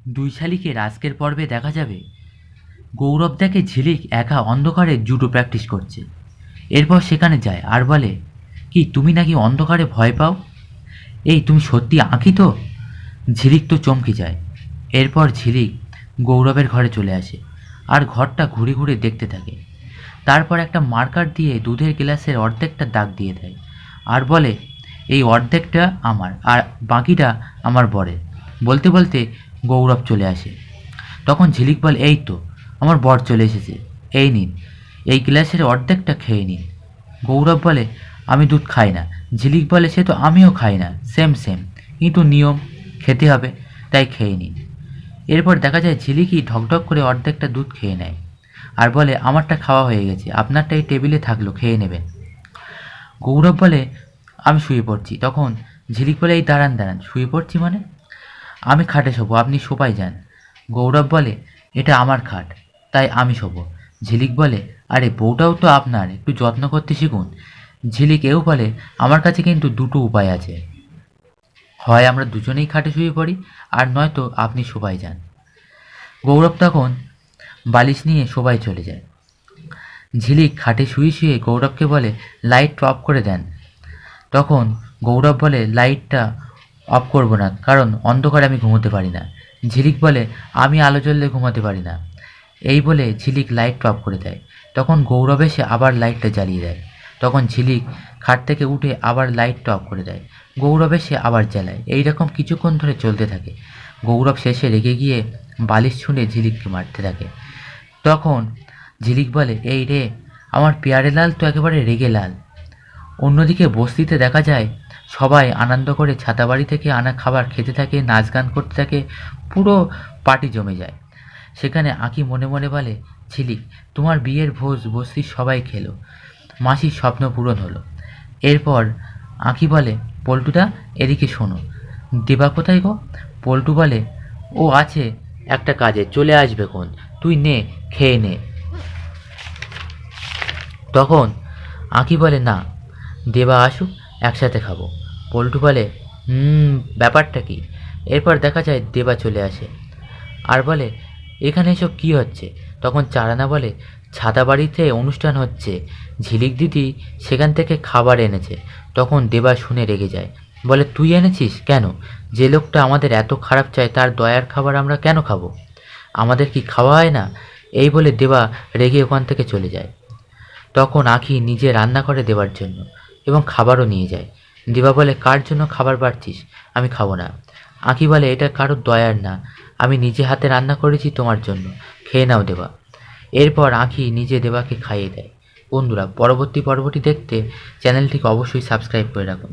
দুই শালিকের আজকের পর্বে দেখা যাবে গৌরব দেখে ঝিলিক একা অন্ধকারে জুডো প্র্যাকটিস করছে। এরপর সেখানে যায় আর বলে, কি তুমি নাকি অন্ধকারে ভয় পাও? এই তুমি সত্যি আঁকি তো? ঝিলিক তো চমকে যায়। এরপর ঝিলিক গৌরবের ঘরে চলে আসে আর ঘরটা ঘুরে ঘুরে দেখতে থাকে। তারপর একটা মার্কার দিয়ে দুধের গ্লাসের অর্ধেকটা দাগ দিয়ে দেয় আর বলে, এই অর্ধেকটা আমার আর বাকিটা আমার বরের। বলতে বলতে গৌরব চলে আসে। তখন ঝিলিক বলে, এই তো আমার বর চলে এসেছে, এই নিন, এই গ্লাসের অর্ধেকটা খেয়ে নিন। গৌরব বলে, আমি দুধ খাই না। ঝিলিক বলে, সে তো আমিও খাই না, সেম সেম, কিন্তু নিয়ম, খেতে হবে, তাই খেয়ে নিন। এরপর দেখা যায় ঝিলিকই ঢকঢক করে অর্ধেকটা দুধ খেয়ে নেয় আর বলে, আমারটা খাওয়া হয়ে গেছে, আপনারটা এই টেবিলে থাকলো, খেয়ে নেবেন। গৌরব বলে, আমি শুয়ে পড়ছি। তখন ঝিলিক বলে, এই দাঁড়ান দাঁড়ান, শুয়ে পড়ছি মানে? আমি খাটে শোবো, আপনি সোফায় যান। গৌরব বলে, এটা আমার খাট, তাই আমি শোবো। ঝিলিক বলে, আরে বউটাও তো আপনার, একটু যত্ন করতে শিখুন। ঝিলিক এও বলে, আমার কাছে কিন্তু দুটো উপায় আছে, হয় আমরা দুজনেই খাটে শুয়ে পড়ি, আর নয়তো আপনি সোফায় যান। গৌরব তখন বালিশ নিয়ে সোফায় চলে যায়। ঝিলিক খাটে শুয়ে শুয়ে গৌরবকে বলে, লাইট অফ করে দেন। তখন গৌরব বলে, লাইটটা অফ করব না, কারণ অন্ধকারে আমি ঘুমোতে পারি না। ঝিলিক বলে, আমি আলো জ্বললে ঘুমাতে পারি না। এই বলে ঝিলিক লাইট অফ করে দেয়। তখন গৌরব এসে আবার লাইটটা জ্বালিয়ে দেয়। তখন ঝিলিক খাট থেকে উঠে আবার লাইটটা অফ করে দেয়। গৌরব এসে আবার জ্বালায়। এইরকম কিছুক্ষণ ধরে চলতে থাকে। গৌরব শেষে রেগে গিয়ে বালিশ ছুঁড়ে ঝিলিককে মারতে থাকে। তখন ঝিলিক বলে, এই রে, আমার পেয়ারে লাল তো একেবারে রেগে লাল। অন্যদিকে বস্তিতে দেখা যায় সবাই আনন্দ করে ছাতাবাড়ি থেকে আনা খাবার খেতে থাকে, নাচ গান করতে থাকে, পুরো পার্টি জমে যায়। সেখানে আঁকি মনে মনে বলে, ঝিলিক, তোমার বিয়ের ভোজ বস্তির সবাই খেলো, মাসির স্বপ্ন পূরণ হলো। এরপর আঁকি বলে, পল্টুদা, এদিকে শোনো। দেবা কোথায় গো? পল্টু বলে, ও আছে একটা কাজে, চলে আসবে কোন, তুই নে, খেয়ে নে। তখন আঁকি বলে, না, দেবা আসুক, একসাথে খাবো। পল্টু বলে, ব্যাপারটা কি? এরপর দেখা যায় দেবা চলে আসে আর বলে, এখানে এসব কি হচ্ছে? তখন চারানা বলে, ছাতা বাড়িতে অনুষ্ঠান হচ্ছে, ঝিলিক দিদি সেখান থেকে খাবার এনেছে। তখন দেবা শুনে রেগে যায়, বলে, তুই এনেছিস কেন? যে লোকটা আমাদের এত খারাপ চায় তার দয়ার খাবার আমরা কেন খাবো? আমাদের কি খাওয়া হয় না? এই বলে দেবা রেগে ওখান থেকে চলে যায়। তখন আঁখি নিজে রান্না করে দেবার জন্য এবং খাবারও নিয়ে যায়। দিবা বলে, কার জন্য খাবার বাড়ছিস? আমি খাবো না। আঁখি বলে, এটা কারোর দয়ার না, আমি নিজে হাতে রান্না করেছি তোমার জন্য, খেয়ে নাও দেবা। এরপর আঁখি নিজে দেবাকে খাইয়ে দেয়। বন্ধুরা, পরবর্তী পর্বটি দেখতে চ্যানেলটিকে অবশ্যই সাবস্ক্রাইব করে রাখুন।